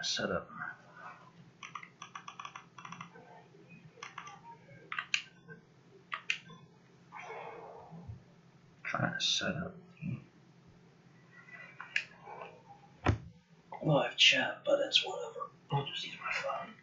to set up. Trying to set up the live chat, but it's whatever. I'll just use my phone.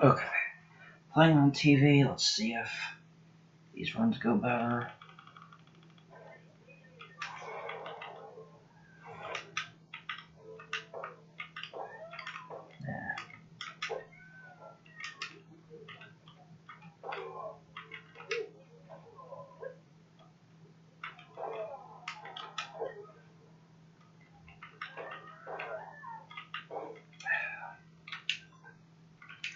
Okay, playing on TV, let's see if these runs go better. Yeah.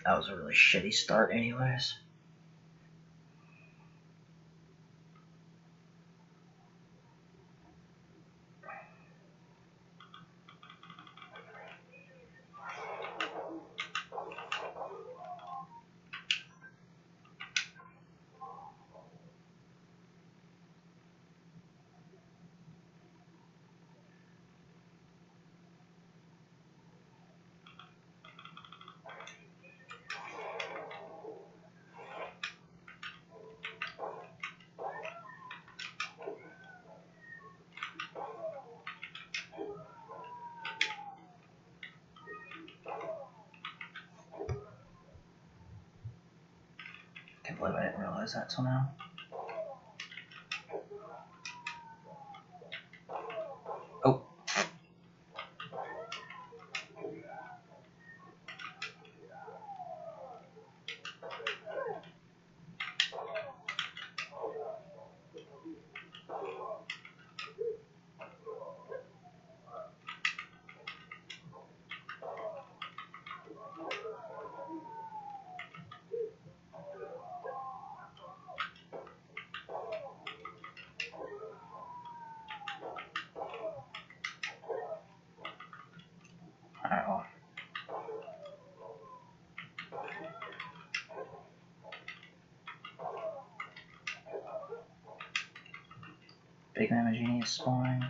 That was a really shitty start anyways. Can't believe I didn't realize that till now. Oh. Alright. Big Mamma is spawning.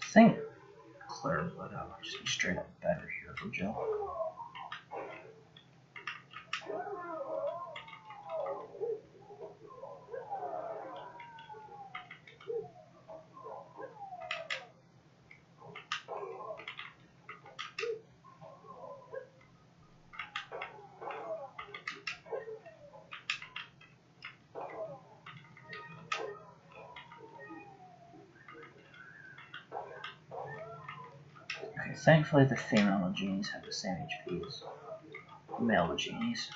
I think Claire's let out. I'll just be straight up better here for Jill. Okay, thankfully the female genies have the same HP as the male genies.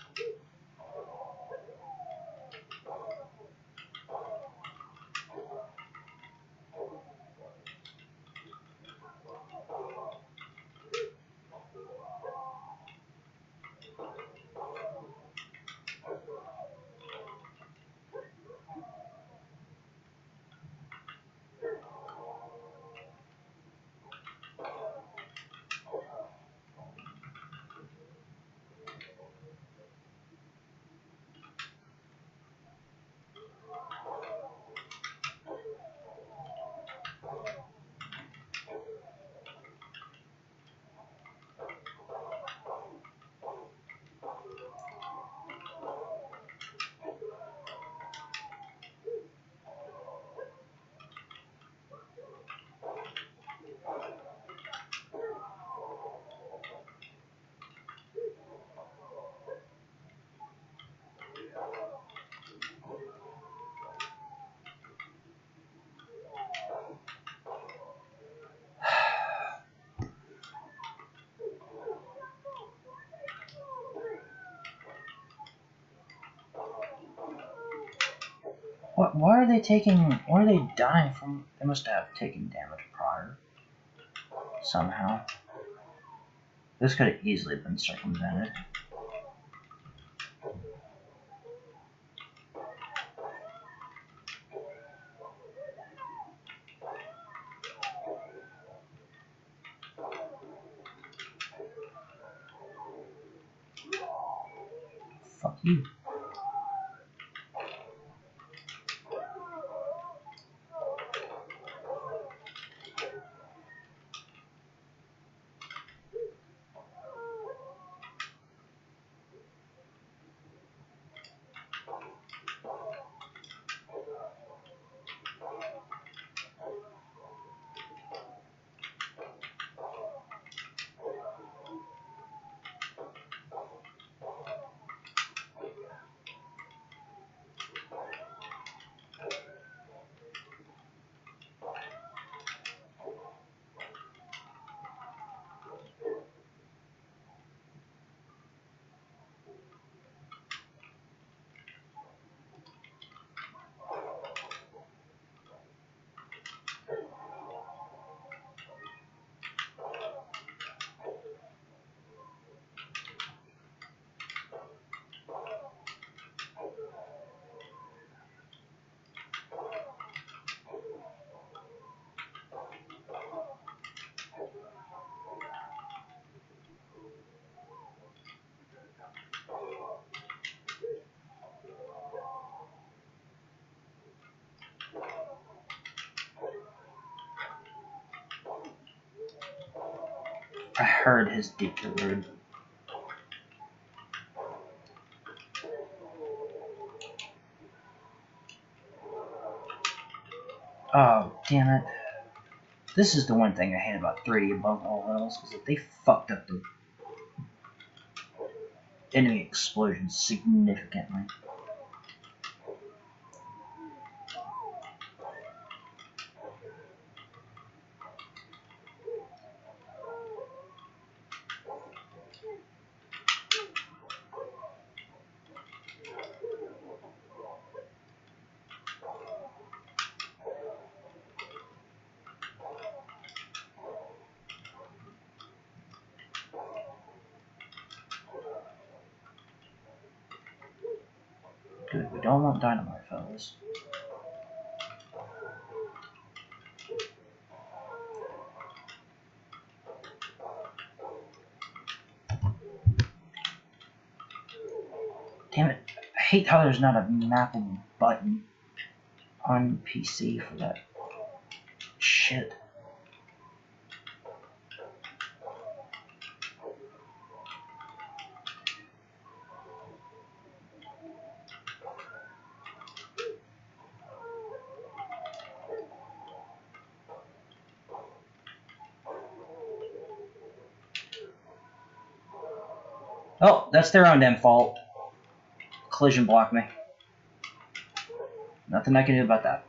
What? Why are they taking? Why are they dying from? They must have taken damage prior. Somehow. This could have easily been circumvented. Fuck you. I heard his deep word. Oh, damn it. This is the one thing I hate about 3D above all else, is that they fucked up the enemy explosions significantly. Good, we don't want dynamite, fellas. Damn it, I hate how there's not a mappable button on PC for that shit. Oh, that's their own damn fault. Collision blocked me. Nothing I can do about that.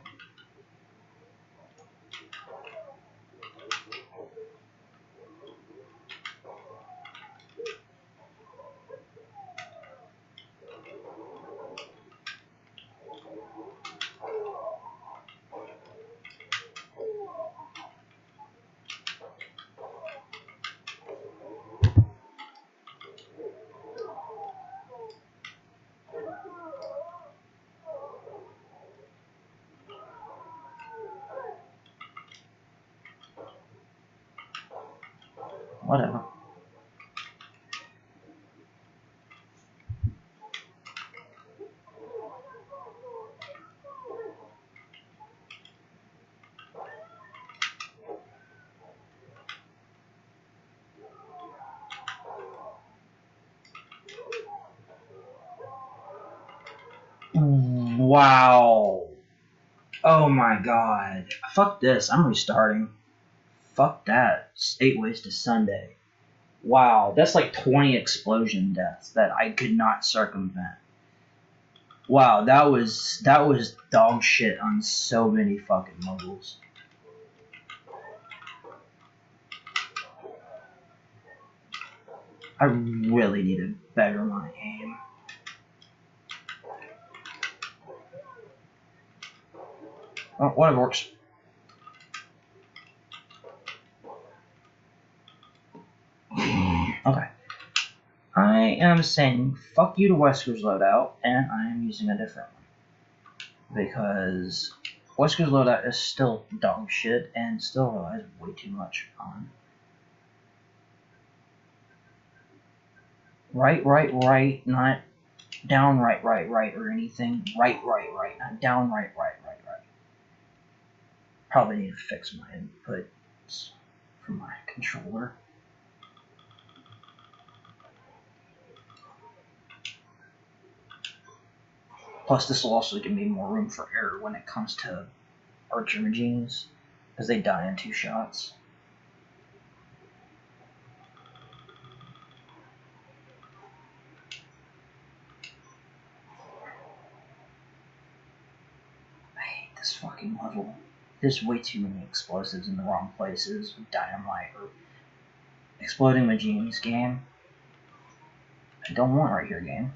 Whatever. Wow. Oh my god. Fuck this. I'm restarting. Fuck that. 8 ways to Sunday. Wow. That's like 20 explosion deaths that I could not circumvent. Wow, that was dog shit on so many fucking mobiles. I really need to better my aim. Oh, whatever works. Okay. I am saying fuck you to Wesker's loadout, and I am using a different one. Because Wesker's loadout is still dog shit and still relies way too much on right, not down right, or anything. Right, not down right. Probably need to fix my inputs for my controller. Plus, this will also give me more room for error when it comes to archer machines, because they die in 2 shots. I hate this fucking level. There's way too many explosives in the wrong places with dynamite or exploding machines game. I don't want right here, game.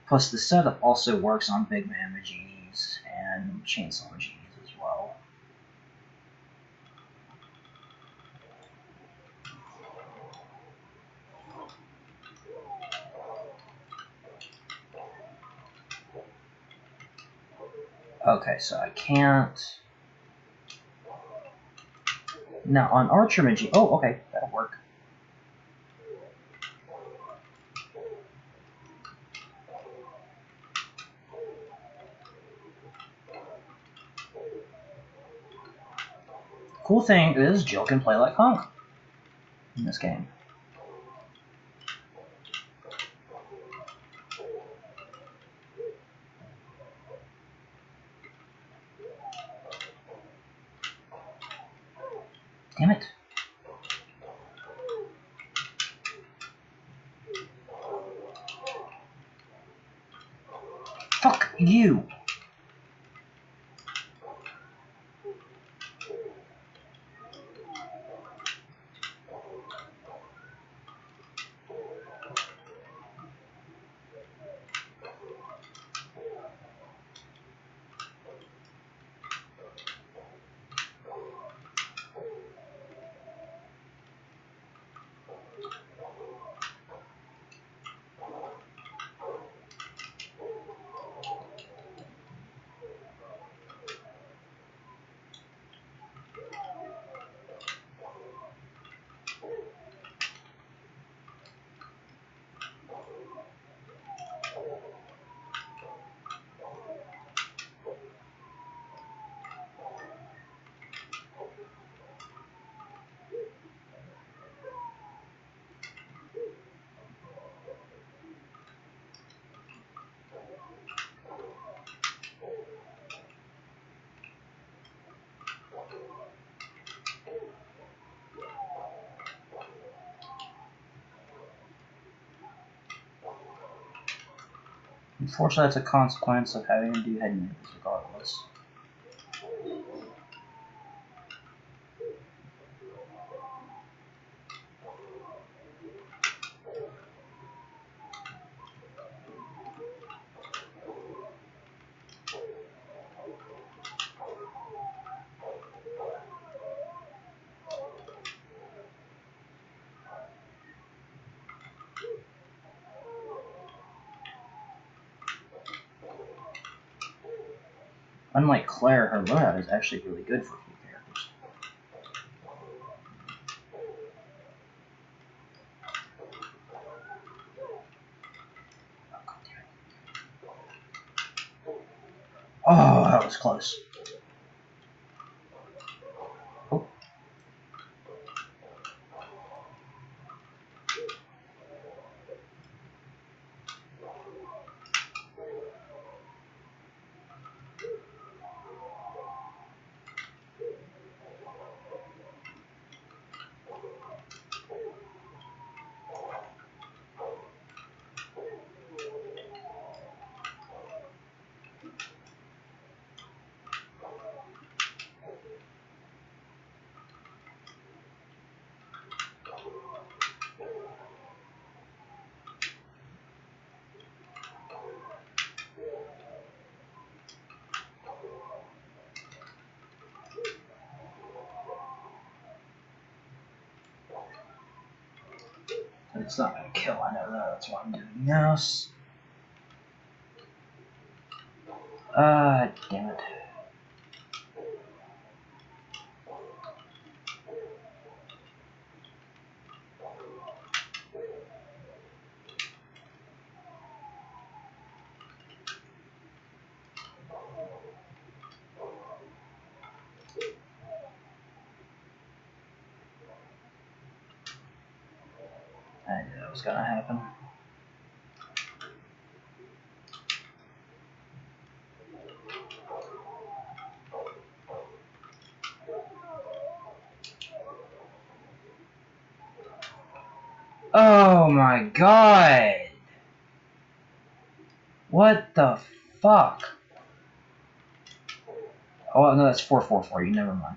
Plus, the setup also works on big man machines and chainsaw machines as well. Okay, so I can't. Now on archer machine. Oh, okay, that'll work. Cool thing is Jill can play like Honk in this game. Damn it. Fuck you. Unfortunately, that's a consequence of having to do head moves regardless. Unlike Claire, her loadout is actually really good for a few characters. Oh, that was close. Oh. It's not gonna kill, I know that. That's why I'm doing this. Damn it. I knew that was gonna happen. Oh my god! What the fuck? Oh no, that's 444. You never mind.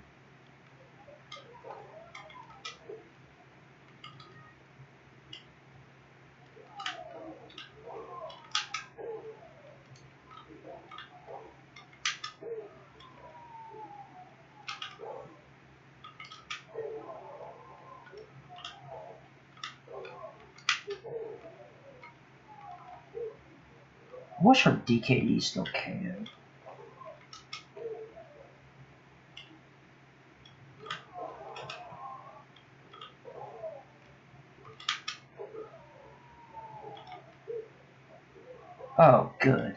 I wish her DKD still KO'd. Oh, good.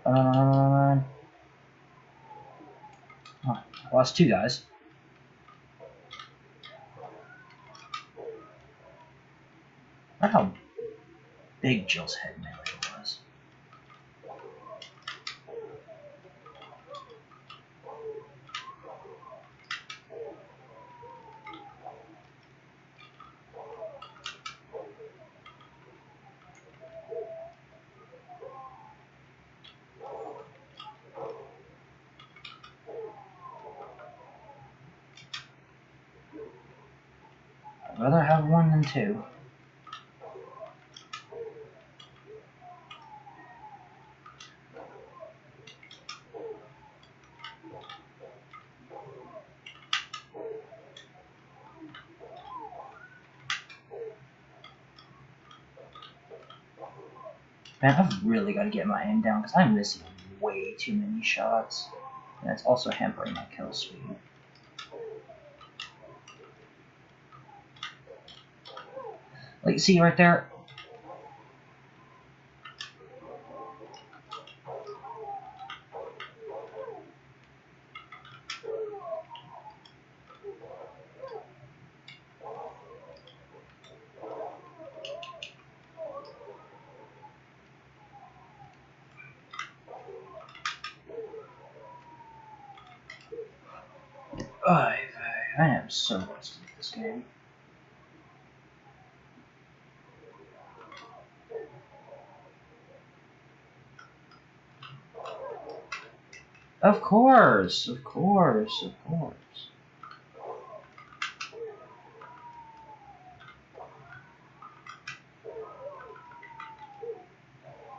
Oh, I lost two guys. I wonder how big Jill's head melee was. I'd rather have one than two. Man, I've really got to get my aim down because I'm missing way too many shots. And it's also hampering my kill speed. Like, see right there? I am so rusty at this game. Of course, of course, of course.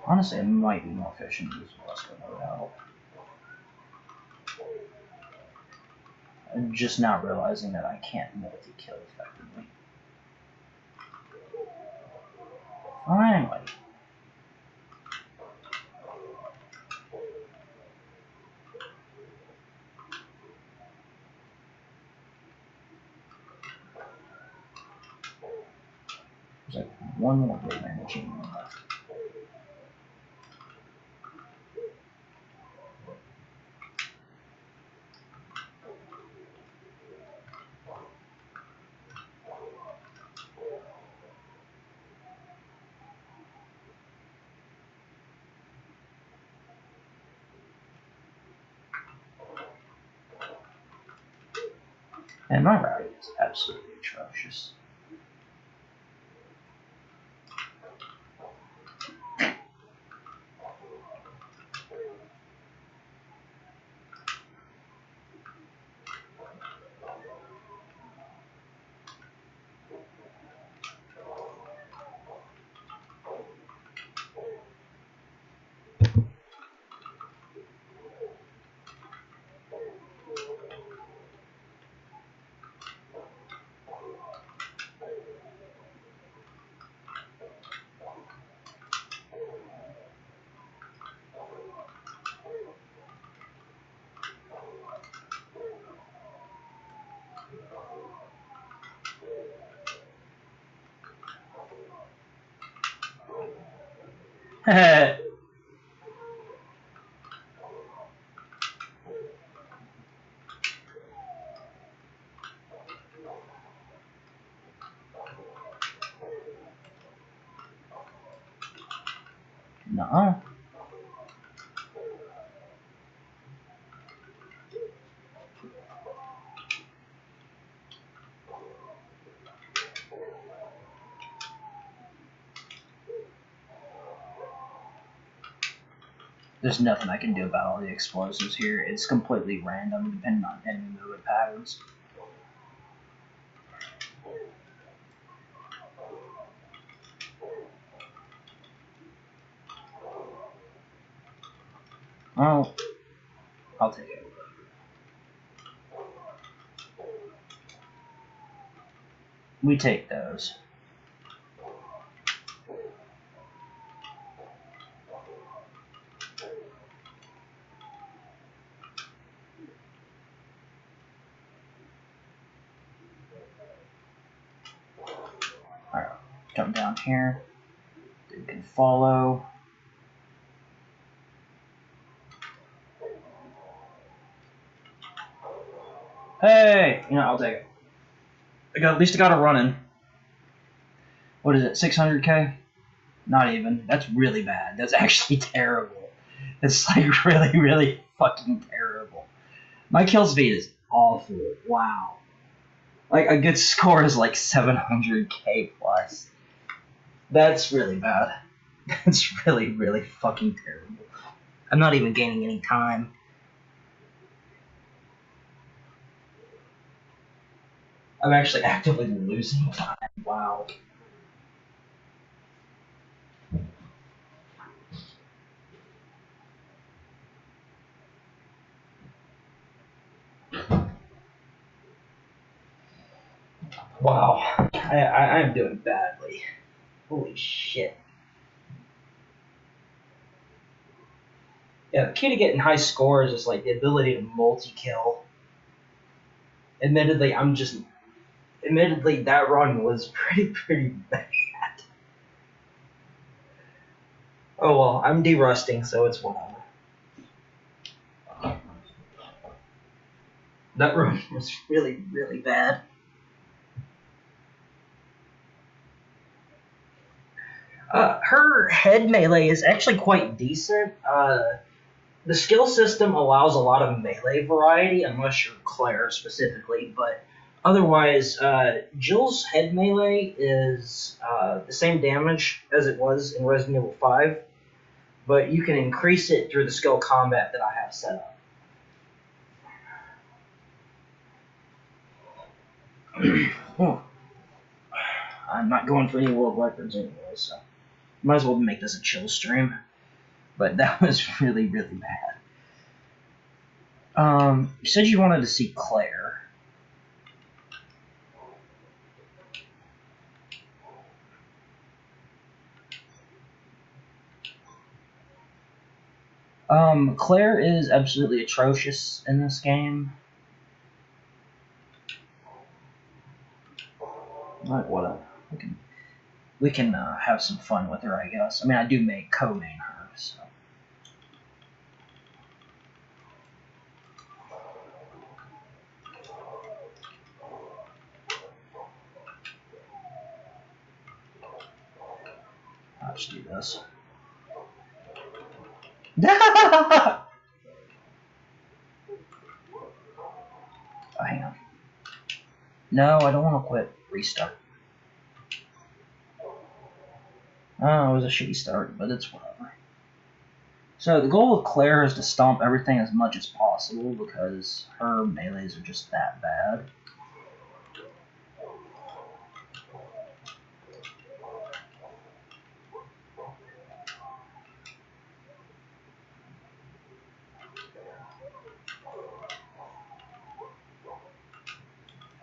Honestly, it might be more efficient to use Velasco without. I'm just now realizing that I can't multi-kill effectively. Finally. There's like one more great man achievement left. And my routing is absolutely atrocious. Nuh-uh. There's nothing I can do about all the explosives here. It's completely random depending on enemy movement patterns. Well, I'll take it. We take those. Alright, come down here. You can follow. Hey! You know, I'll take it. At least I got it running. What is it, 600k? Not even. That's really bad. That's actually terrible. It's like really, really fucking terrible. My kill speed is awful. Wow. Like a good score is like 700k plus. That's really bad. That's really, really fucking terrible. I'm not even gaining any time. I'm actually actively losing time. Wow. Wow. I am doing badly. Holy shit. Yeah, the key to getting high scores is like the ability to multi-kill. Admittedly, that run was pretty bad. Oh well, I'm derusting, so it's whatever. That run was really, really bad. Her head melee is actually quite decent. The skill system allows a lot of melee variety, unless you're Claire specifically, but otherwise, Jill's head melee is the same damage as it was in Resident Evil 5, but you can increase it through the skill combat that I have set up. Oh. I'm not going for any world records anyway, so might as well make this a chill stream. But that was really, really bad. You said you wanted to see Claire. Claire is absolutely atrocious in this game. Like, whatever. We can have some fun with her, I guess. I mean, I do make co-main her, so. I'll just do this. Oh, hang on. No, I don't want to quit. Restart. Oh, it was a shitty start, but it's whatever. So the goal of Claire is to stomp everything as much as possible because her melees are just that bad.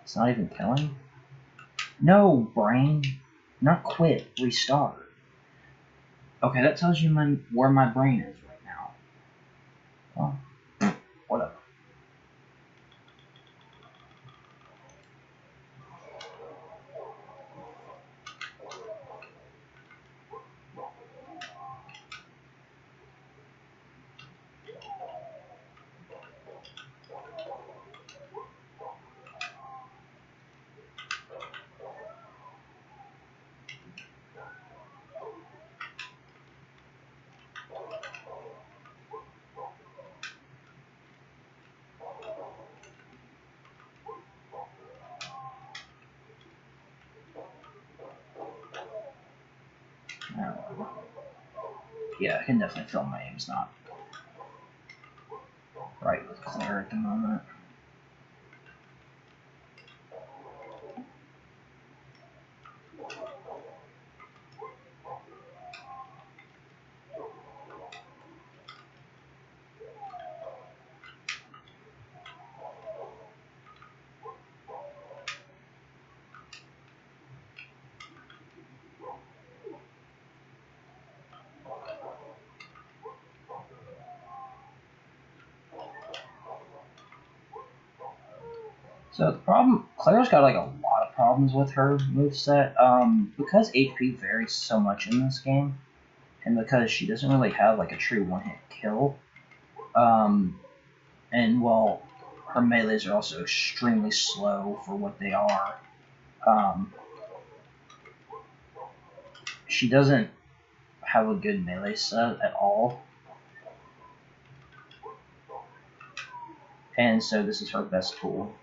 It's not even killing. No, brain. Not quit. Restart. Okay, that tells you where my brain is right now. Well, whatever. Yeah, I can definitely feel my aim's not right with Claire at the moment. So the problem, Claire's got like a lot of problems with her moveset. Because HP varies so much in this game, and because she doesn't really have like a true one-hit kill, and well, her melees are also extremely slow for what they are. She doesn't have a good melee set at all, and so this is her best tool.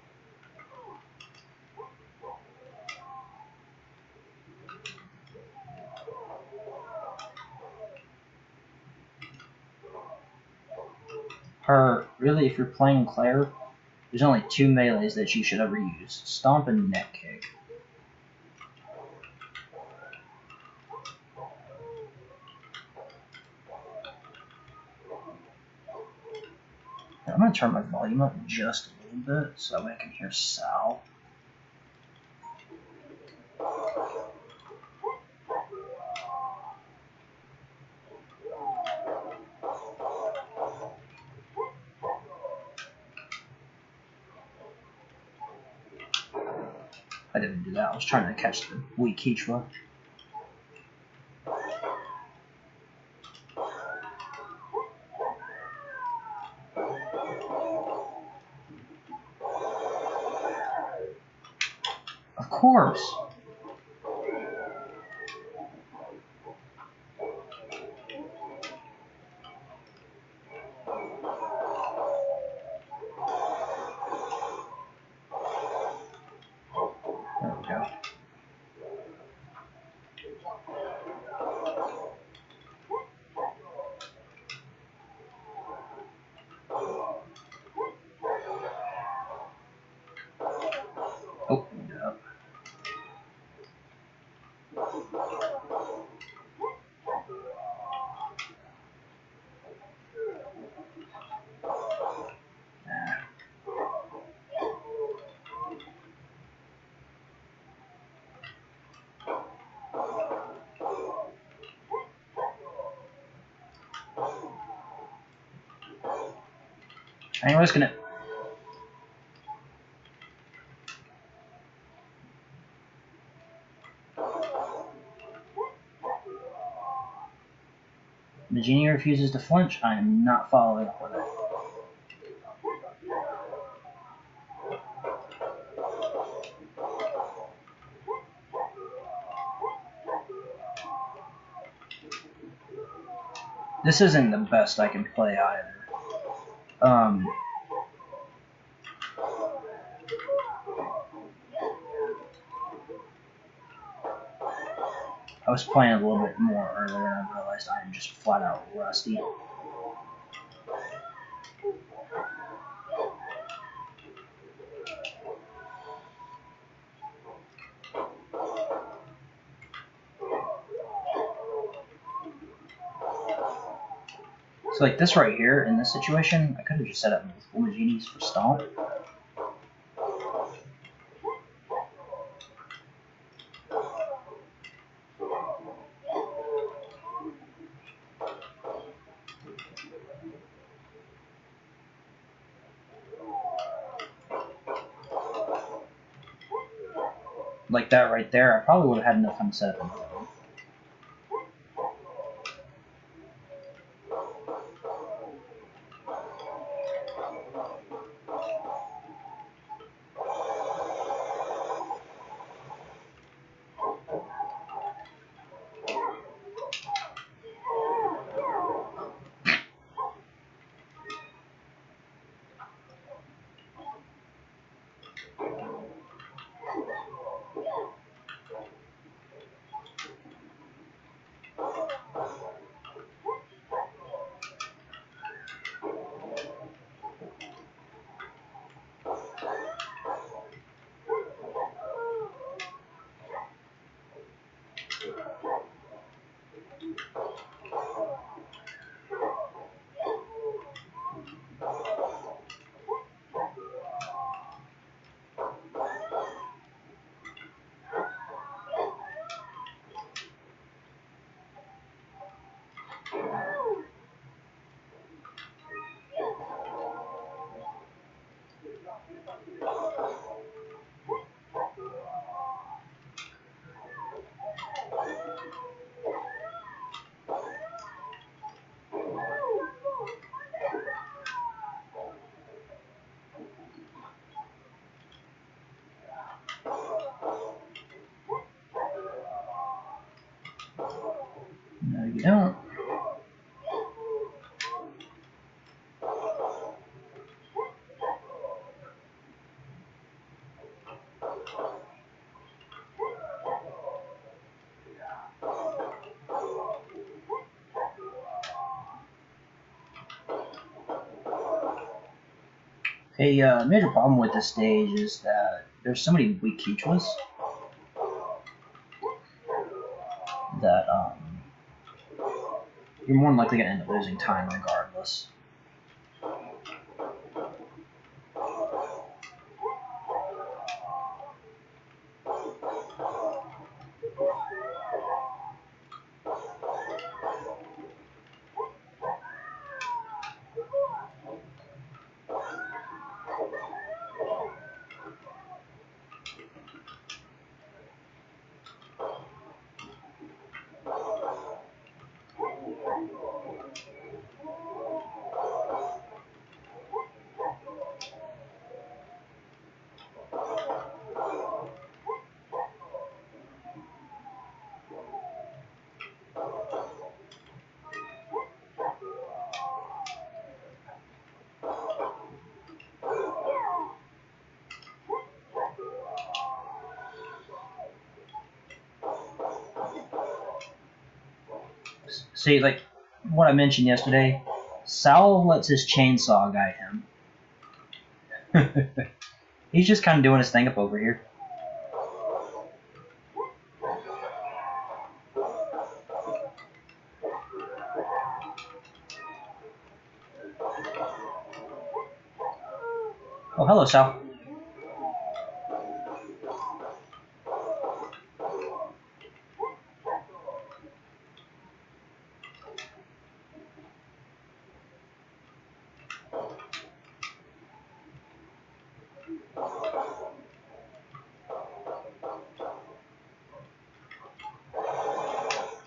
Really, if you're playing Claire, there's only two melees that you should ever use: Stomp and Neck Kick. I'm going to turn my volume up just a little bit so that way I can hear Sal. I didn't do that. I was trying to catch the weak Kichwa. Of course. There we go. Oh, yeah. I'm just gonna. The genie refuses to flinch. I am not following up with it. This isn't the best I can play either. I was playing a little bit more earlier and I realized I am just flat out rusty. So like this right here, in this situation, I could have just set up multiple Maginis for Stomp. Like that right there, I probably would have had enough time to set up another one. No, you don't. A major problem with this stage is that there's so many weak Quichuas that you're more than likely going to end up losing time regardless. See, like what I mentioned yesterday, Sal lets his chainsaw guide him. He's just kind of doing his thing up over here. Oh, hello, Sal.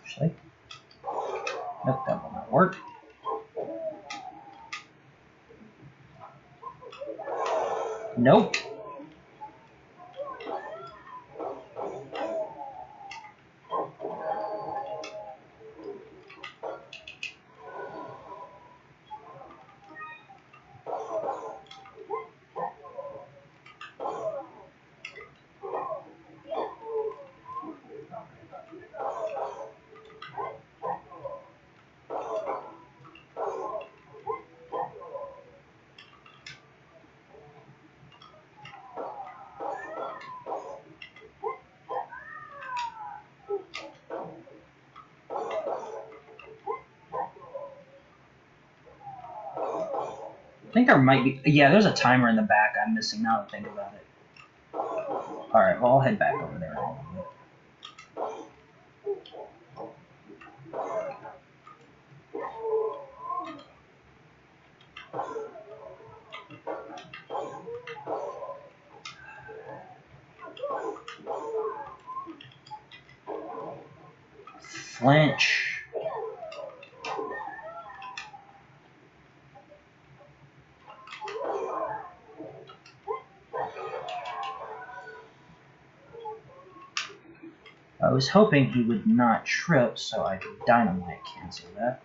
Actually, nope, that will not work. Nope. I think there might be. Yeah, there's a timer in the back I'm missing now that I think about it. Alright, well, I'll head back over there in a little bit. Flinch. I was hoping he would not trip so I could dynamite cancel that.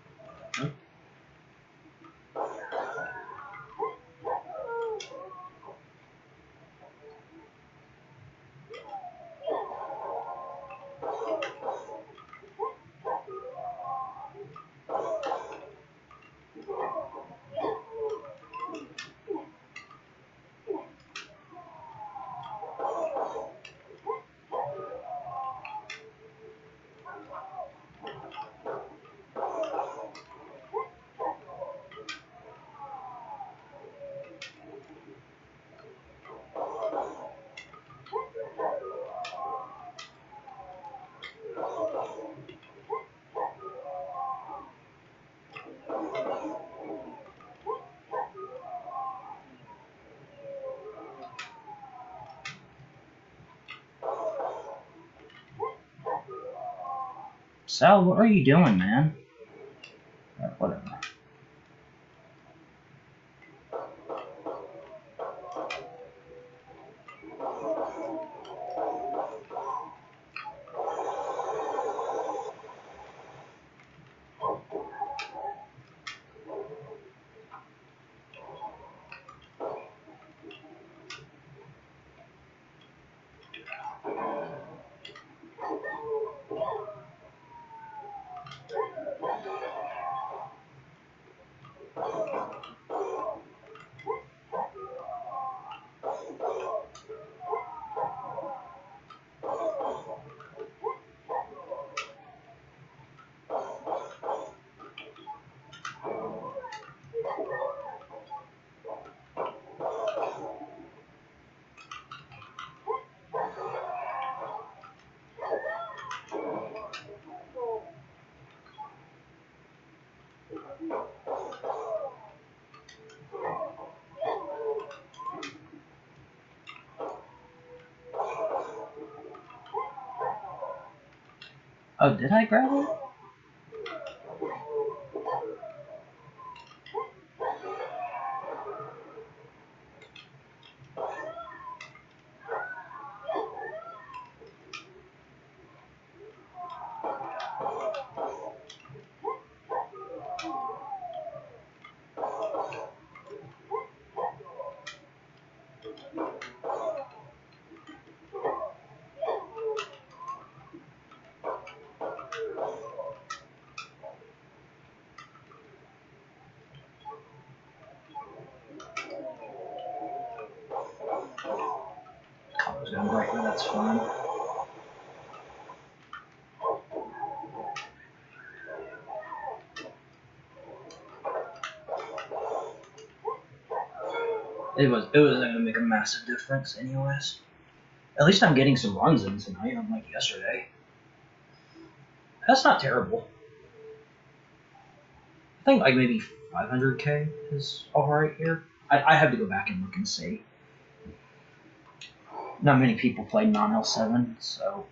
Sal, what are you doing, man? Whatever. Oh, did I grab it? Color's going brighter, that's fine. It wasn't going to make a massive difference anyways. At least I'm getting some runs in tonight, unlike yesterday. That's not terrible. I think like maybe 500k is alright here. I have to go back and look and see. Not many people play non-L7, so...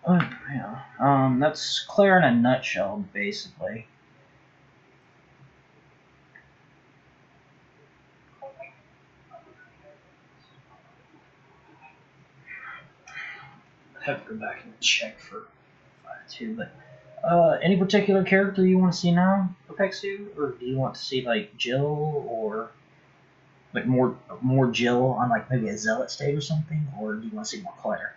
Oh, yeah. That's Claire in a nutshell, basically. I have to go back and check for 5-2, but... any particular character you want to see now, Apexu? Or do you want to see, like, Jill, or... like, more Jill on, like, maybe a Zealot stage or something? Or do you want to see more Claire?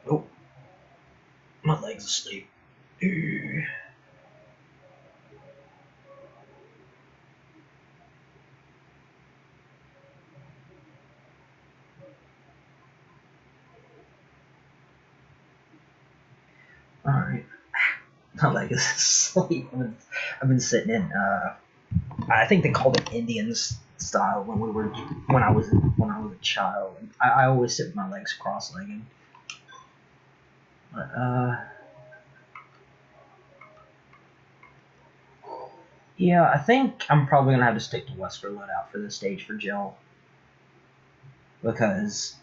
Oh. My leg's asleep. Alright. My leg is asleep. I've been sitting in I think they called it Indian style when I was a child. I always sit with my legs cross-legged. But yeah, I think I'm probably gonna have to stick to Wesker loadout for this stage for Jill, because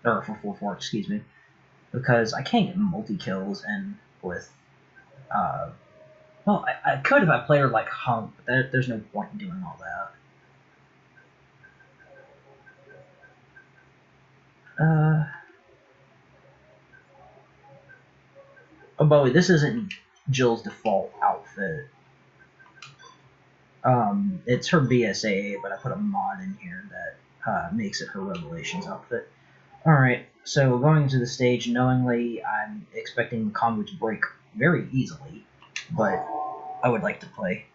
or for 4-4, excuse me, because I can't get multi kills and with well, I could if I played her like Hunk, but there's no point in doing all that. Oh, by the way, this isn't Jill's default outfit. It's her BSAA, but I put a mod in here that makes it her Revelations outfit. Alright, so going to the stage knowingly, I'm expecting the combo to break very easily, but I would like to play.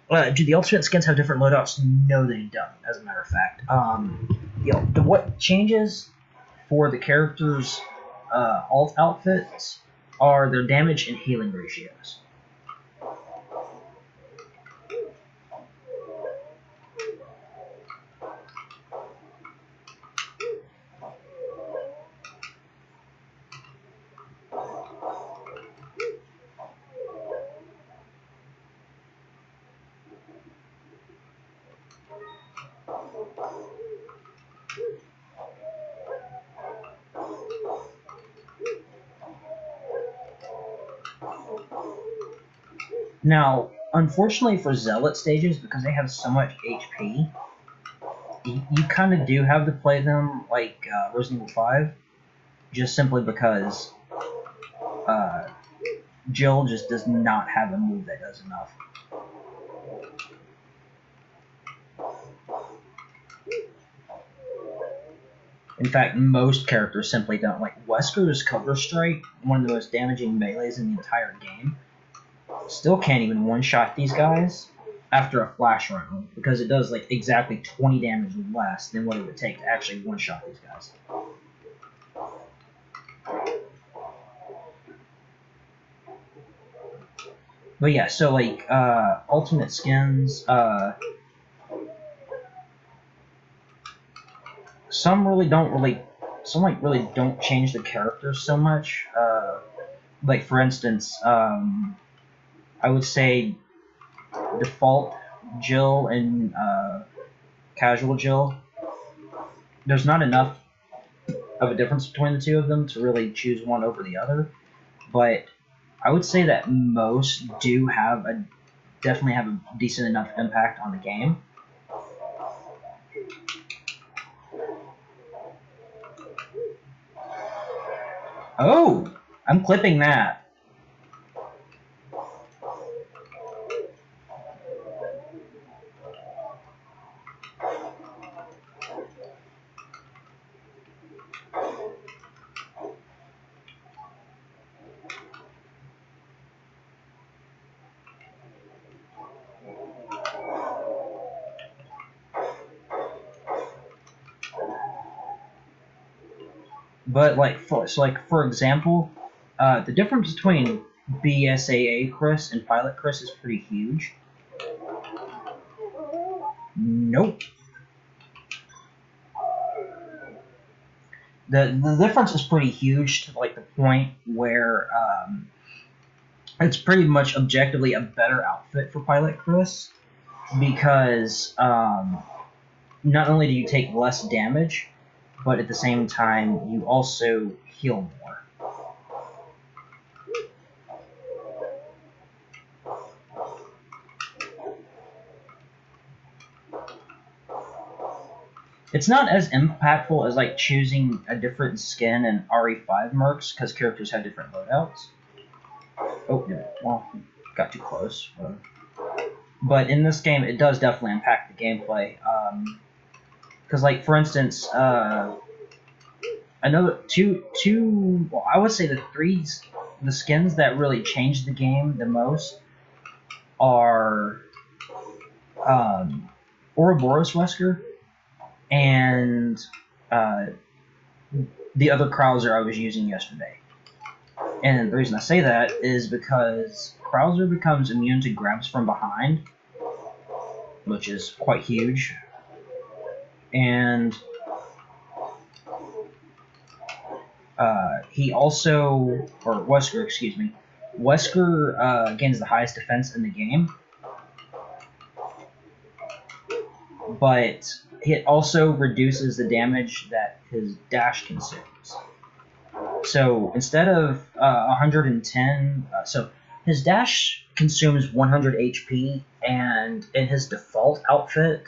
Do the alternate skins have different loadouts? No, they don't, as a matter of fact. What changes for the characters' alt outfits are their damage and healing ratios. Now, unfortunately for Zealot stages, because they have so much HP, you kind of do have to play them like Resident Evil 5, just simply because Jill just does not have a move that does enough. In fact, most characters simply don't. Like Wesker's Cover Strike, one of the most damaging melees in the entire game, still can't even one-shot these guys after a flash round, because it does like exactly 20 damage less than what it would take to actually one-shot these guys. But yeah, so like alternate skins, some really don't change the characters so much. Like for instance, I would say default Jill and casual Jill, there's not enough of a difference between the two of them to really choose one over the other, but I would say that most do definitely have a decent enough impact on the game. Oh, I'm clipping that. But for example, the difference between BSAA Chris and Pilot Chris is pretty huge. Nope. The difference is pretty huge to like the point where it's pretty much objectively a better outfit for Pilot Chris, because not only do you take less damage, but at the same time you also heal more. It's not as impactful as like choosing a different skin in RE5 mercs, because characters have different loadouts. Oh, well, got too close. But in this game, it does definitely impact the gameplay. Because, like, for instance, another well, I would say the the skins that really change the game the most are Ouroboros Wesker and the other Krauser I was using yesterday. And the reason I say that is because Krauser becomes immune to grabs from behind, which is quite huge. And he also, or Wesker, excuse me, Wesker gains the highest defense in the game, but it also reduces the damage that his dash consumes. So instead of 110, so his dash consumes 100 HP, and in his default outfit,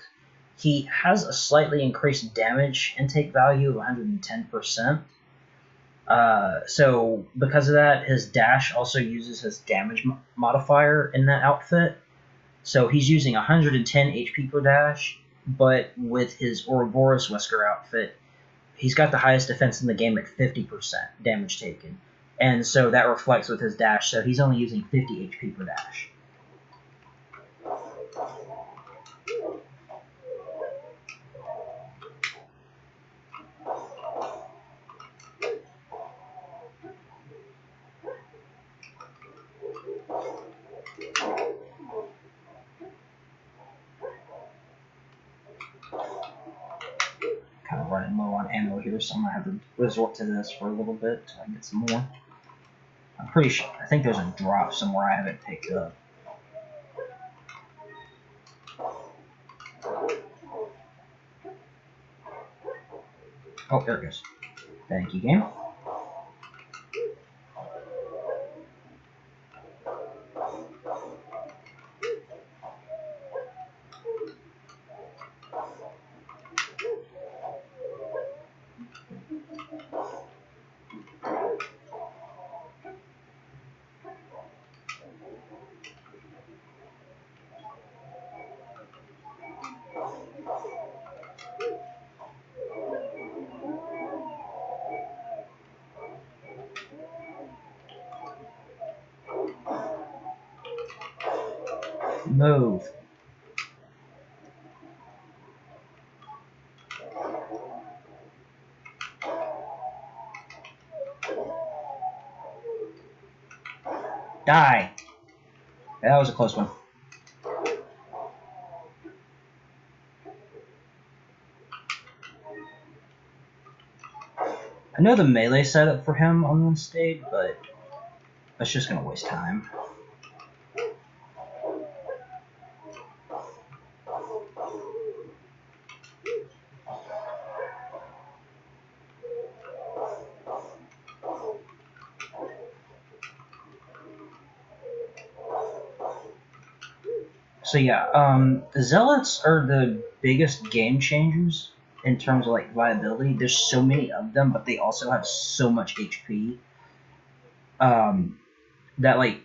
he has a slightly increased damage intake value of 110%. So because of that, his dash also uses his damage modifier in that outfit. So he's using 110 HP per dash, but with his Ouroboros Wesker outfit, he's got the highest defense in the game at 50% damage taken. And so that reflects with his dash, so he's only using 50 HP per dash. Kind of running low on ammo here, so I'm going to have to resort to this for a little bit until I get some more. I'm pretty sure, I think there's a drop somewhere I haven't picked up. Oh, there it goes. Thank you, game. Move. Die. Yeah, that was a close one. I know the melee setup for him on this stage, but that's just going to waste time. So yeah, Zealots are the biggest game changers in terms of like viability. There's so many of them, but they also have so much HP that like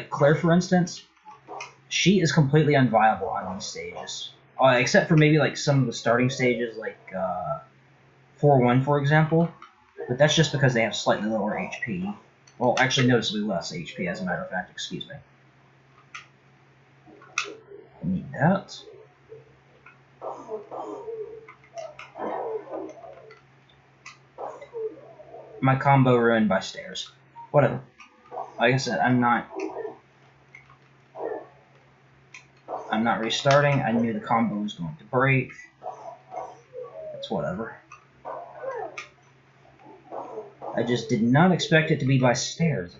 Claire, for instance, she is completely unviable on these stages, except for maybe like some of the starting stages, like 4-1, for example. But that's just because they have slightly lower HP. Well, actually, noticeably less HP, as a matter of fact. Excuse me. Need that. My combo ruined by stairs. Whatever. Like I said, I'm not restarting. I knew the combo was going to break. It's whatever. I just did not expect it to be by stairs.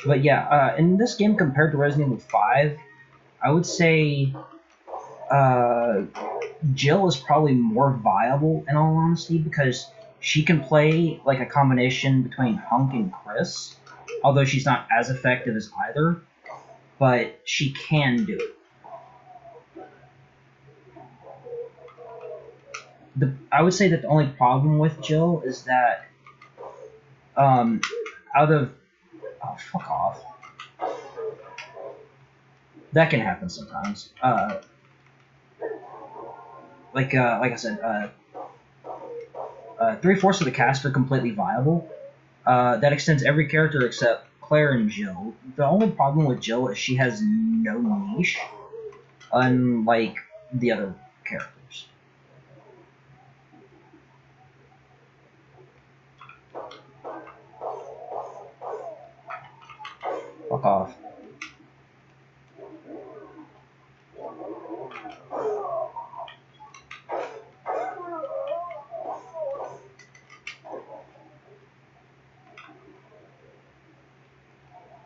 But yeah, in this game compared to Resident Evil 5, I would say Jill is probably more viable, in all honesty, because she can play like a combination between Hunk and Chris, although she's not as effective as either, but she can do it. I would say that the only problem with Jill is that out of fuck off. That can happen sometimes. Like I said, 3/4 of the cast are completely viable. That extends every character except Claire and Jill. The only problem with Jill is she has no niche, unlike the other characters. Fuck off.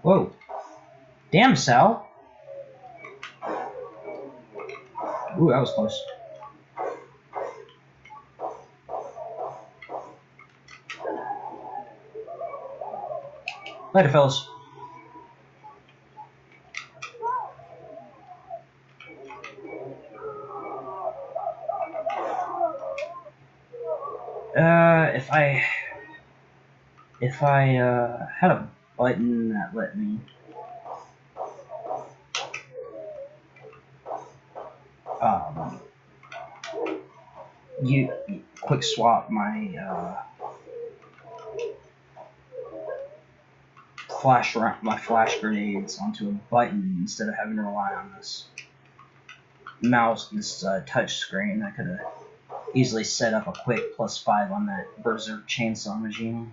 Whoa. Damn, Sal. Ooh, that was close. Later, fellas. If I had a button that let me you quick swap my flash grenades onto a button instead of having to rely on this touch screen, I could have easily set up a quick +5 on that Berserk chainsaw machine.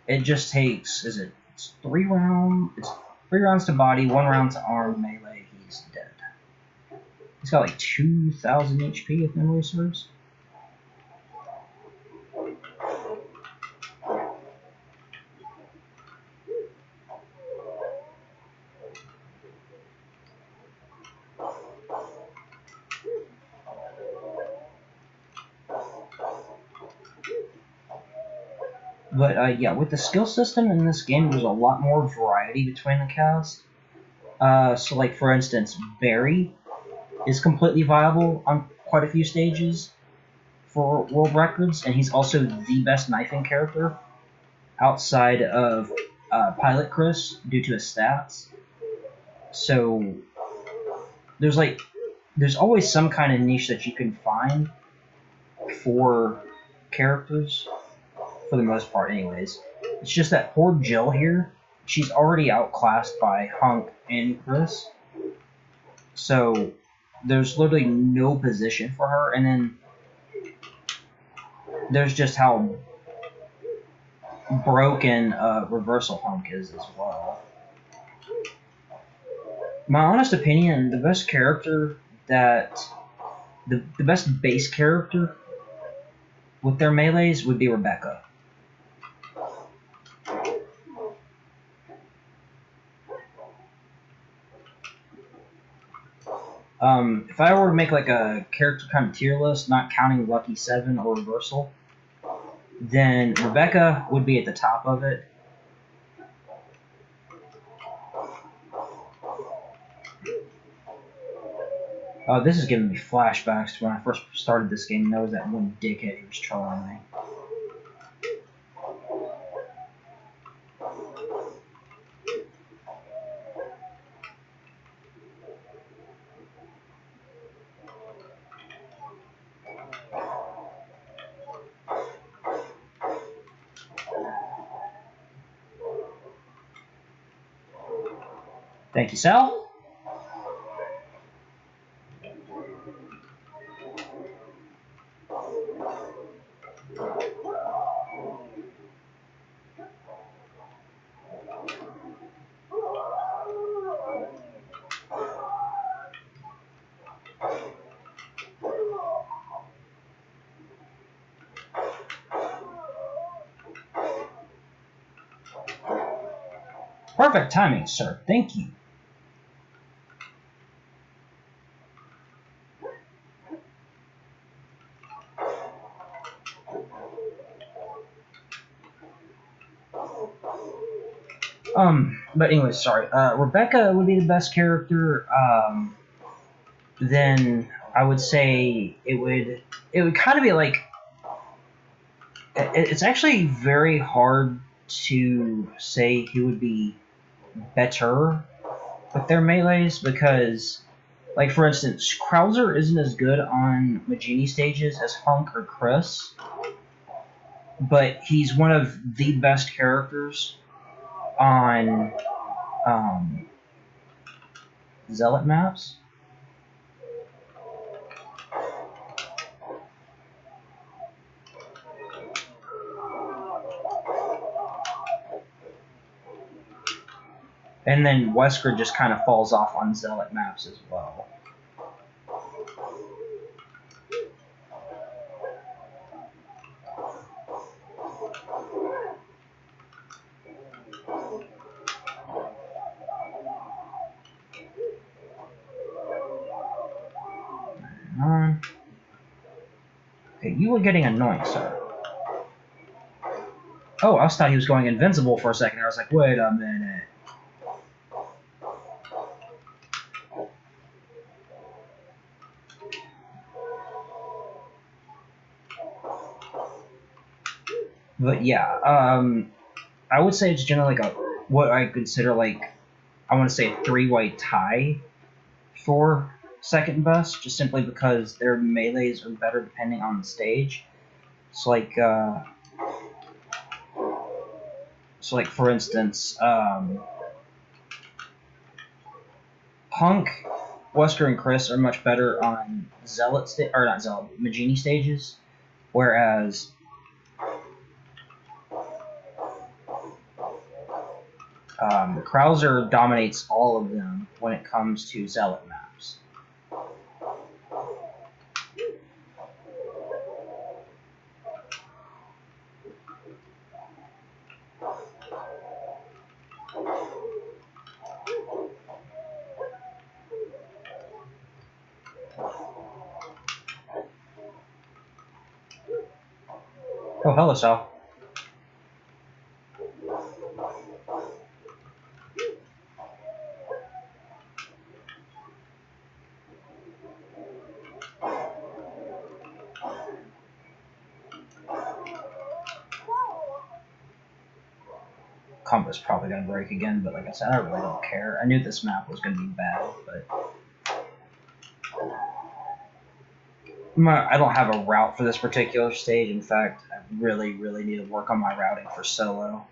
It just takes, it's 3 rounds? It's 3 rounds to body, 1 round to arm, melee, he's dead. He's got like 2,000 HP if memory serves. But yeah, with the skill system in this game, there's a lot more variety between the cast. So like for instance, Barry is completely viable on quite a few stages for world records, and he's also the best knifing character outside of Pilot Chris due to his stats. So there's always some kind of niche that you can find for characters, for the most part anyways. It's just that poor Jill here, she's already outclassed by Hunk and Chris. So there's literally no position for her, and then there's just how broken Reversal Hunk is as well. My honest opinion, the best character that the best base character with their melees would be Rebecca. If I were to make like a character kind of tier list, not counting Lucky 7 or Reversal, then Rebecca would be at the top of it. This is giving me flashbacks to when I first started this game, and that was that one dickhead who was trolling me. Thank you, Sal. Perfect timing, sir. Thank you. But anyway, sorry. Rebecca would be the best character. Then I would say it would kind of be like it's actually very hard to say who would be better with their melees because, like for instance, Krauser isn't as good on Magini stages as Hunk or Chris, but he's one of the best characters on Zealot maps. And then Wesker just kind of falls off on Zealot maps as well. Okay, you were getting annoying, sir. Oh, I thought he was going invincible for a second. I was like, wait a minute. But yeah, I would say it's generally like what I consider like, I want to say a 3-way tie for second best, just simply because their melees are better depending on the stage. So like for instance, Punk, Wesker, and Chris are much better on Magini stages, whereas Krauser dominates all of them when it comes to Zealot maps. Oh, hello, Sal. Combo's probably going to break again, but like I said, I really don't care. I knew this map was going to be bad, but I don't have a route for this particular stage. In fact, I really, really need to work on my routing for solo.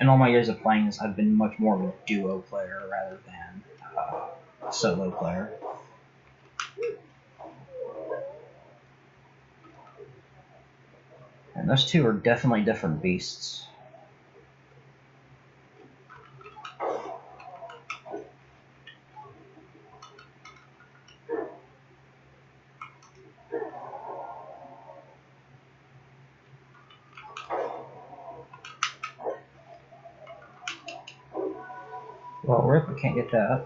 In all my years of playing this, I've been much more of a duo player rather than a solo player. And those two are definitely different beasts. Well, rip, I can't get that.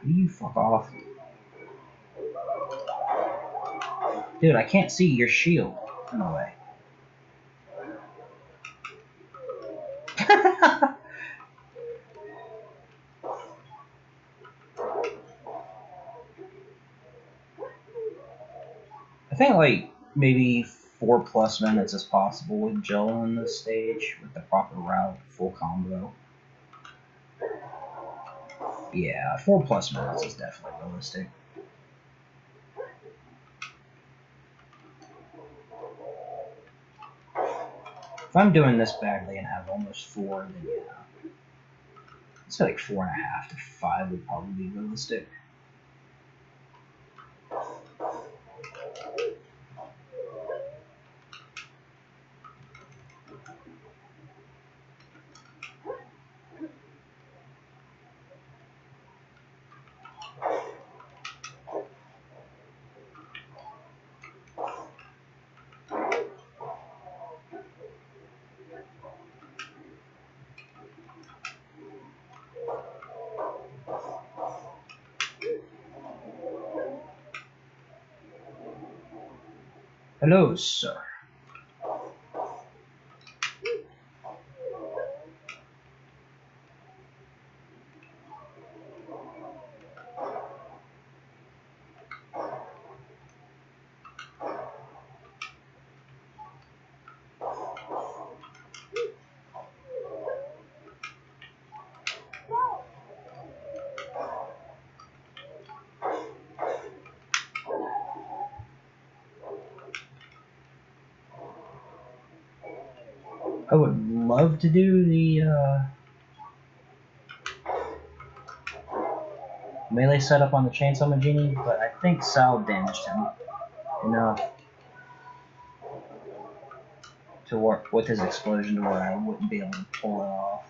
You fuck off. Dude, I can't see your shield in the way. I think like maybe 4+ minutes is possible with Jill on this stage with the proper route, full combo. Yeah, 4+ minutes is definitely realistic. If I'm doing this badly and have almost 4, then yeah. I'd say like 4.5 to 5 would probably be realistic. Hello, sir. I would love to do the melee setup on the Chainsaw Magini, but I think Sal damaged him enough to work with his explosion to where I wouldn't be able to pull it off.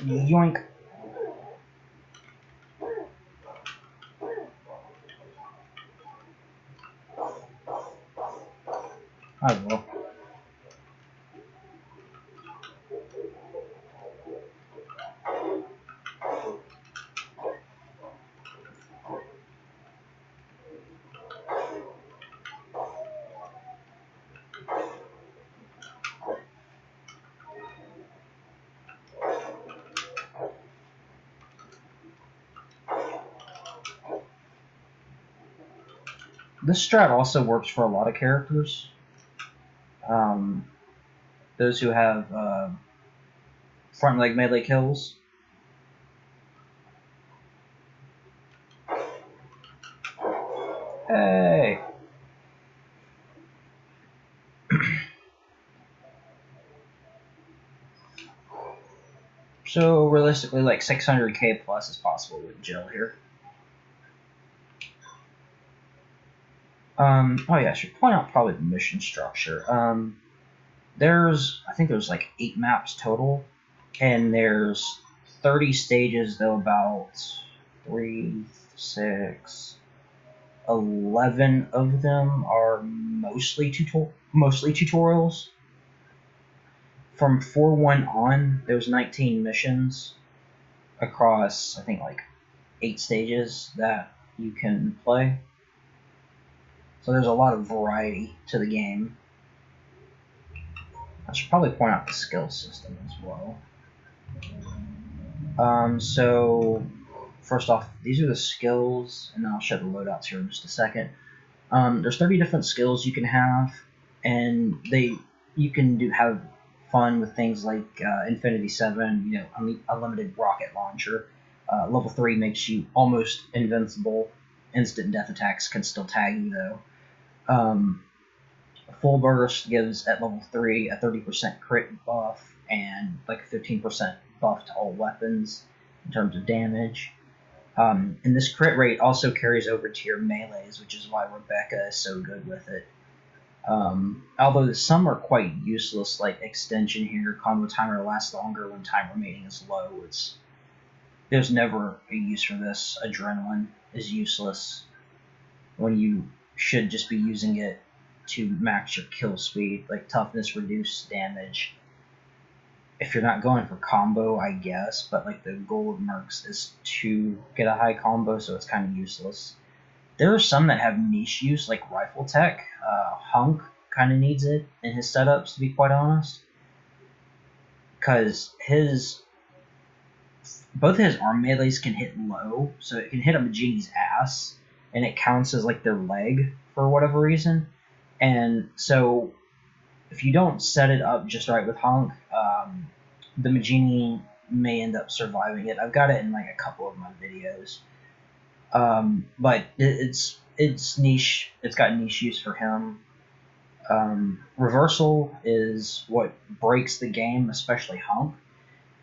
Yoink. I will. This strat also works for a lot of characters. Those who have front leg melee kills. Hey! So realistically, like 600k plus is possible with Jill here. Oh yeah, I should point out probably the mission structure. I think there's like 8 maps total, and there's 30 stages, though about 3, 6, 11 of them are mostly tutorials. From 4-1 on, there's 19 missions across, I think, like 8 stages that you can play. So there's a lot of variety to the game. I should probably point out the skill system as well. So first off, these are the skills, and then I'll show the loadouts here in just a second. There's 30 different skills you can have, and you can have fun with things like Infinity 7, unlimited rocket launcher. Level 3 makes you almost invincible. Instant death attacks can still tag you though. Full burst gives at level 3 a 30% crit buff and like a 15% buff to all weapons in terms of damage. And this crit rate also carries over to your melees, which is why Rebecca is so good with it. Although some are quite useless, like extension here, combo timer lasts longer when time remaining is low. There's never a use for this. Adrenaline is useless when you should just be using it to max your kill speed, like toughness, reduce damage. If you're not going for combo, I guess, but like the goal of Mercs is to get a high combo, so it's kind of useless. There are some that have niche use, like Rifle Tech. Hunk kind of needs it in his setups, to be quite honest, because both of his arm melees can hit low, so it can hit a Magini's ass, and it counts as like their leg for whatever reason. And so if you don't set it up just right with Hunk, the Magini may end up surviving it. I've got it in like a couple of my videos. But it's niche. It's got niche use for him. Reversal is what breaks the game, especially Hunk.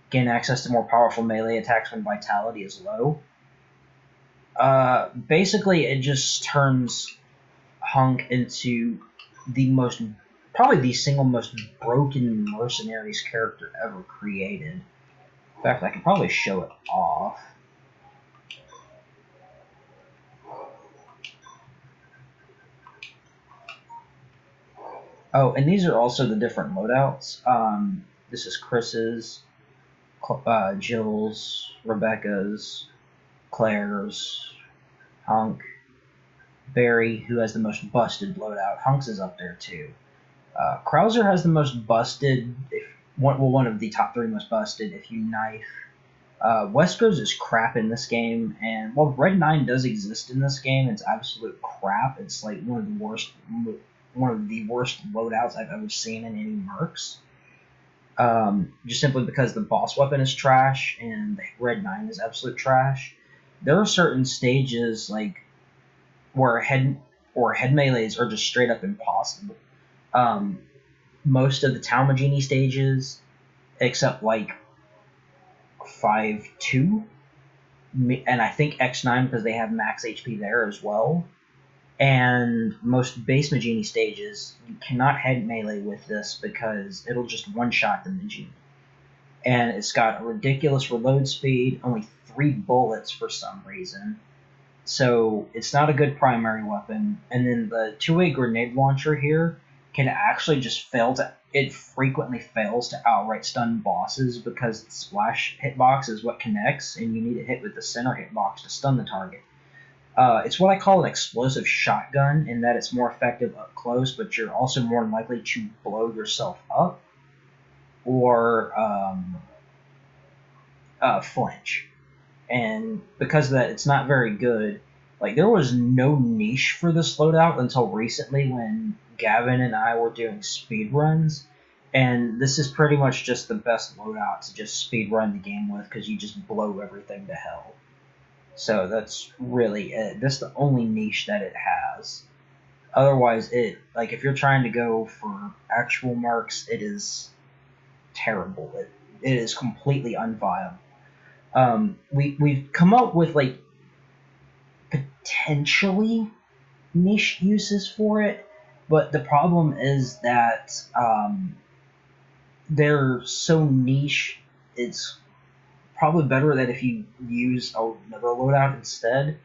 Gain access to more powerful melee attacks when vitality is low. Basically, it just turns Hunk into probably the single most broken Mercenaries character ever created. In fact, I could probably show it off. Oh, and these are also the different loadouts. This is Chris's, Jill's, Rebecca's, Claire's, Hunk, Barry, who has the most busted loadout. Hunk's is up there too. Krauser has the most busted, one of the top 3 most busted if you knife. Wesker's is crap in this game, and while Red 9 does exist in this game, it's absolute crap. It's like one of the worst loadouts I've ever seen in any mercs. Just simply because the boss weapon is trash and the Red 9 is absolute trash. There are certain stages like where head melees are just straight up impossible. Most of the Talmagini stages, except like 5-2, and I think X9 because they have max HP there as well. And most base Magini stages, you cannot head melee with this because it'll just one-shot the Magini. And it's got a ridiculous reload speed, only 3 bullets for some reason. So it's not a good primary weapon. And then the 2-way grenade launcher here can actually just it frequently fails to outright stun bosses because the splash hitbox is what connects, and you need to hit with the center hitbox to stun the target. It's what I call an explosive shotgun in that it's more effective up close, but you're also more likely to blow yourself up or flinch. And because of that, it's not very good. Like, there was no niche for this loadout until recently when Gavin and I were doing speed runs, and this is pretty much just the best loadout to just speed run the game with because you just blow everything to hell. So that's really it. That's the only niche that it has. Otherwise, if you're trying to go for actual marks, it is terrible. It is completely unviable. We've come up with like potentially niche uses for it, but the problem is that they're so niche. It's probably better that if you use another loadout instead.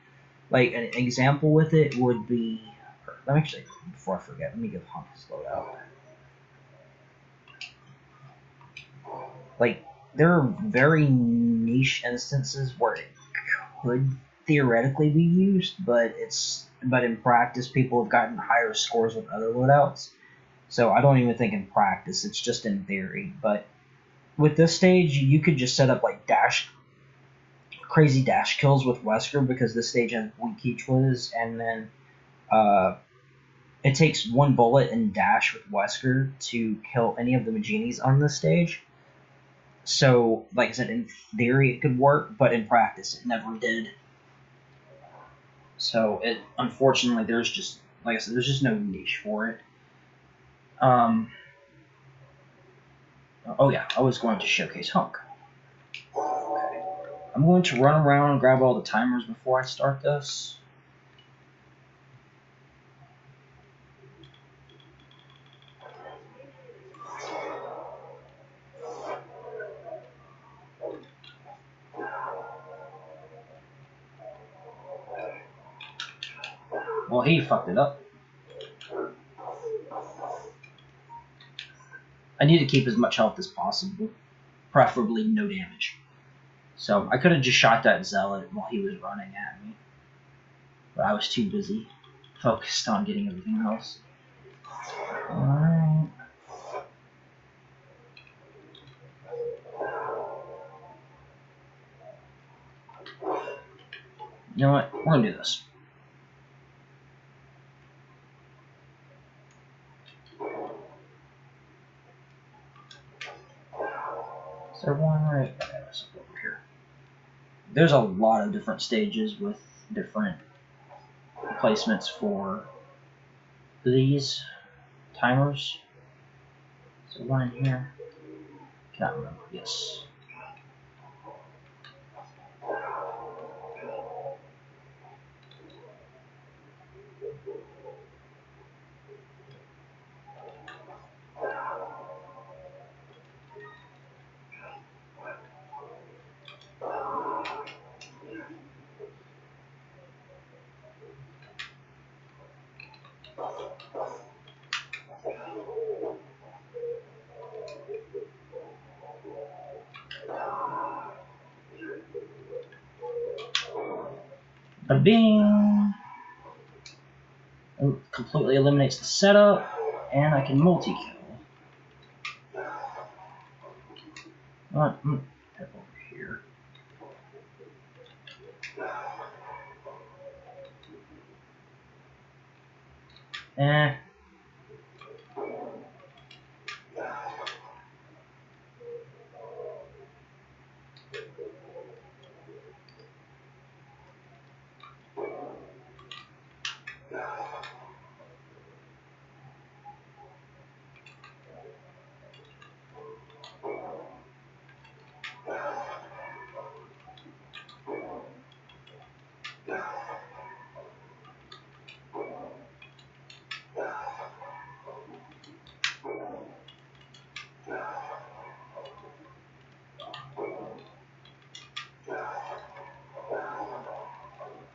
Like an example with it would be. Let me actually, before I forget, let me give Hunk his loadout. Like, there are very niche instances where it could theoretically be used, but in practice people have gotten higher scores with other loadouts. So I don't even think in practice, it's just in theory. But with this stage, you could just set up like crazy dash kills with Wesker because this stage has weak each was, and then it takes 1 bullet and dash with Wesker to kill any of the Maginis on this stage. So, like I said, in theory it could work, but in practice it never did. So, unfortunately, there's just no niche for it. Oh yeah, I was going to showcase Hunk. Okay. I'm going to run around and grab all the timers before I start this. Well, he fucked it up. I need to keep as much health as possible, preferably no damage. So I could have just shot that zealot while he was running at me, but I was too busy, focused on getting everything else. Alright. You know what? We're gonna do this. Is there one right? Okay, there's something over here. There's a lot of different stages with different placements for these timers. Is there one in here? Cannot remember. Yes. Bing! It completely eliminates the setup, and I can multi-kill. Head over here. Eh.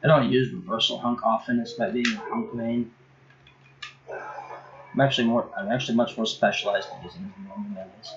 I don't use reversal hunk often, despite being a hunk main. I'm actually much more specialized at using normal melees.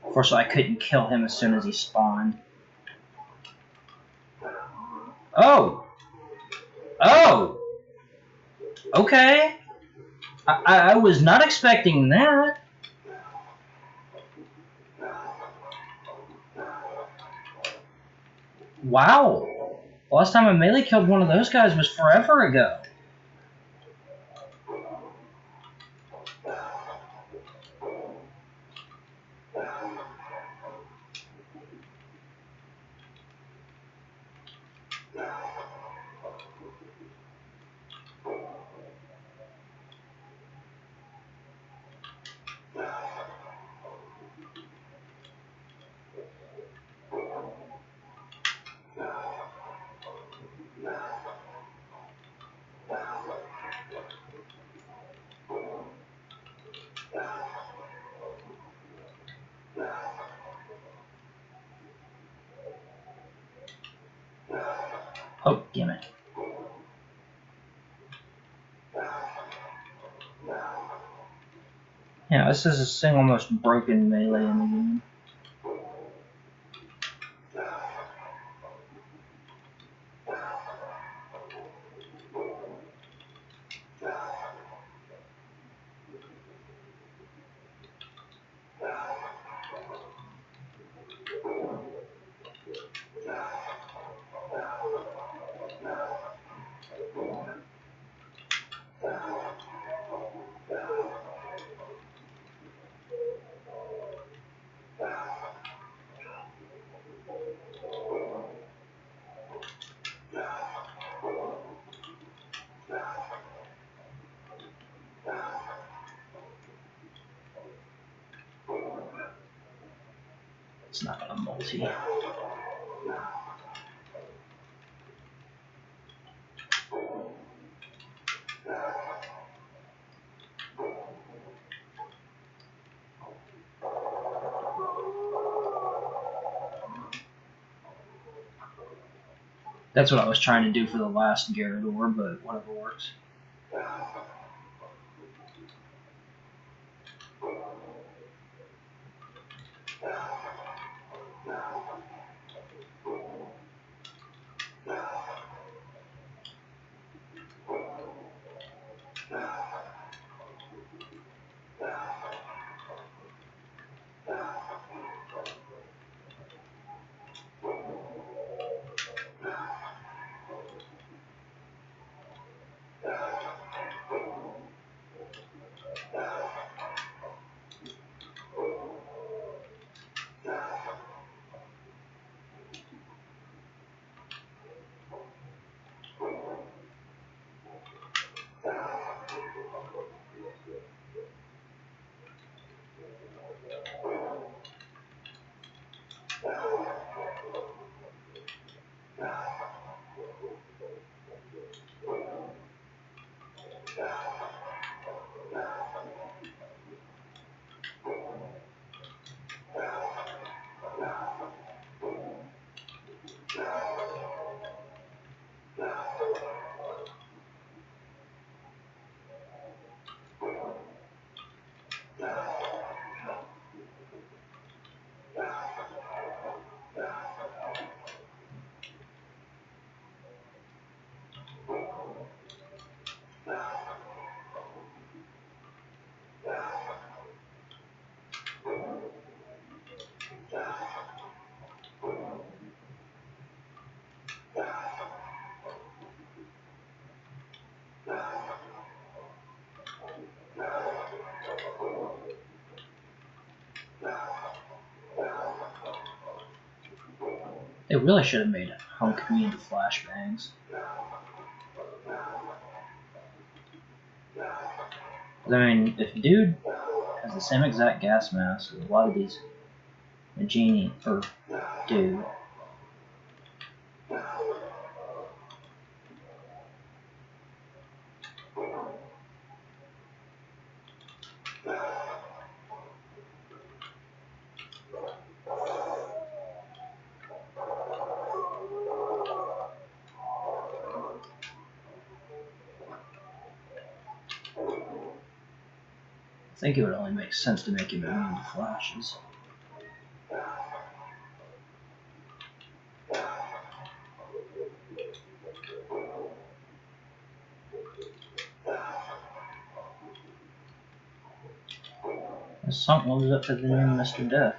Unfortunately, I couldn't kill him as soon as he spawned. Oh! Oh! Okay. I was not expecting that. Wow. The last time I melee killed one of those guys was forever ago. Oh, damn it. Yeah, this is a single most broken melee in the game. It's not gonna multi. That's what I was trying to do for the last Gyarados, but whatever works. They really should have made Hunk me into flashbangs. I mean, if dude has the same exact gas mask as a lot of these Genie or dude. I think it would only make sense to make him immune to flashes. This sunk moves up to the new Mr. Death.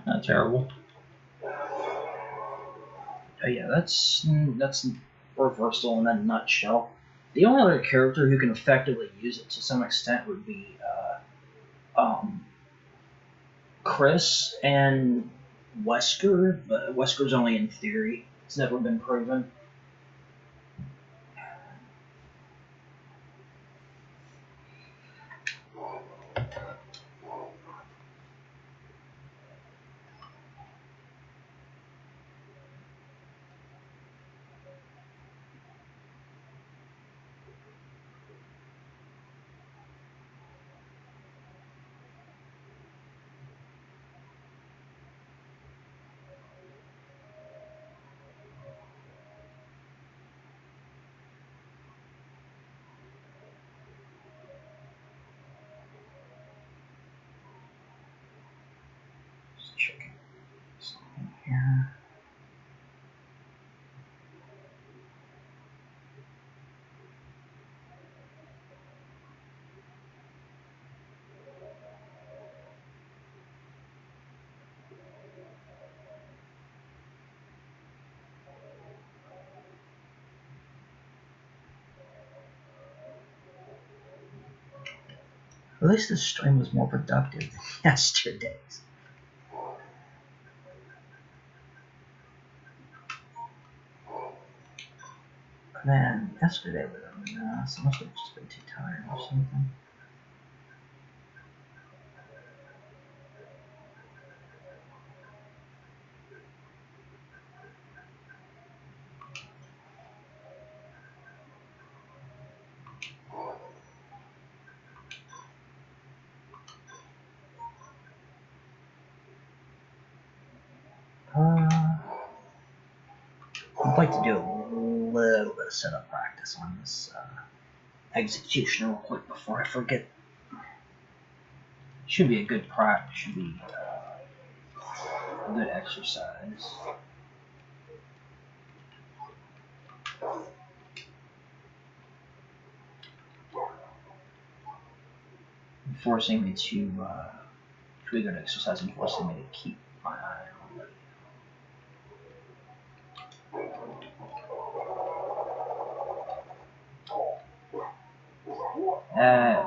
Not terrible. Oh yeah, that's reversal in a nutshell. The only other character who can effectively use it to some extent would be Chris and Wesker, but Wesker's only in theory. It's never been proven. At least this stream was more productive than yesterday's. Man, yesterday was a mess. I must have just been too tired or something. I'd like to do a little bit of setup practice on this execution real quick before I forget. Should be a good practice. Should be a good exercise. Forcing me to be good exercise and forcing me to keep my eye on it.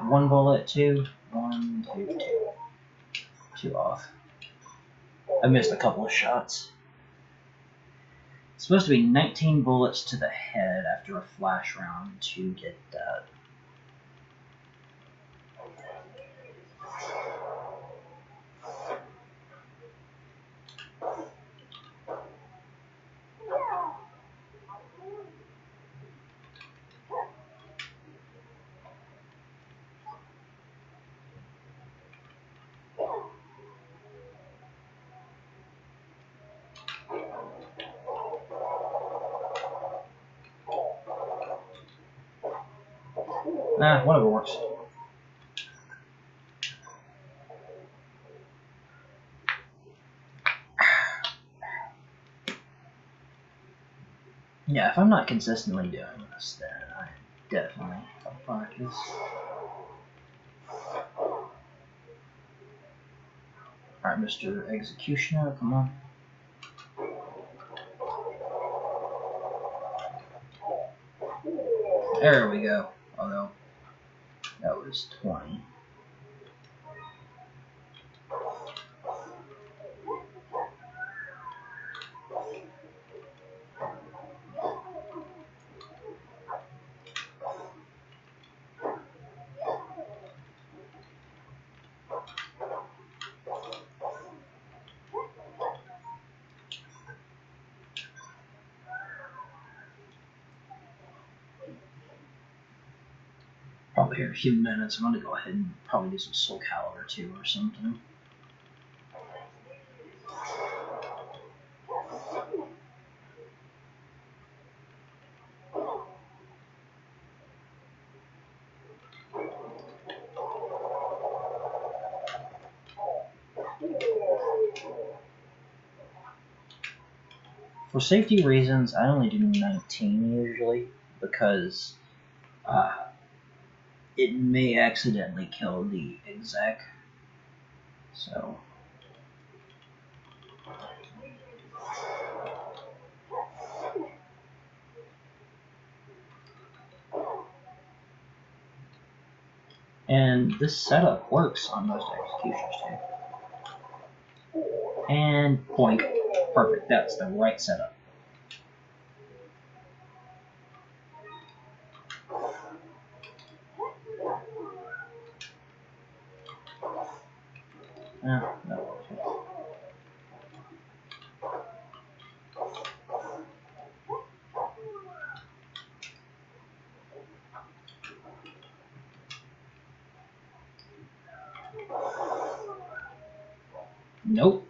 One bullet, two. One, two, two. Two off. I missed a couple of shots. It's supposed to be 19 bullets to the head after a flash round to get that. Nah, whatever works. Yeah, if I'm not consistently doing this, then I definitely have practice. Alright, Mr. Executioner, come on. There we go. Although, that was 20. Probably here in a few minutes. I'm going to go ahead and probably do some Soul Calibur 2 or something. For safety reasons, I only do 19 usually, because it may accidentally kill the exec. So. And this setup works on most executions too. And boink. Perfect, that's the right setup. Ah, that works. Nope.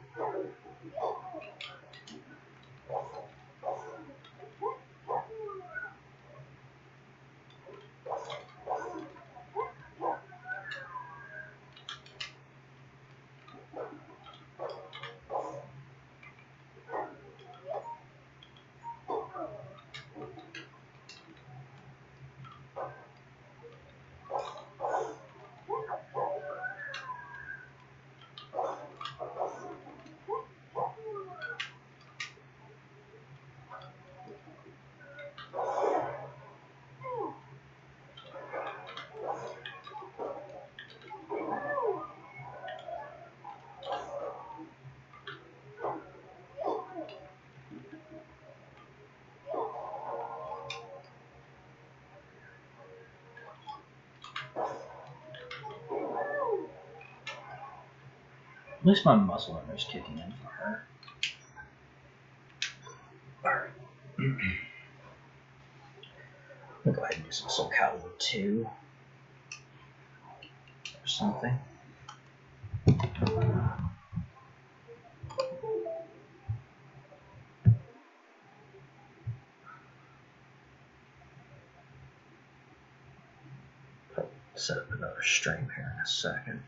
At least my muscle memory's kicking in for her. Alright. I'll go ahead and do some Soul Calibur 2 or something. I'll set up another stream here in a second.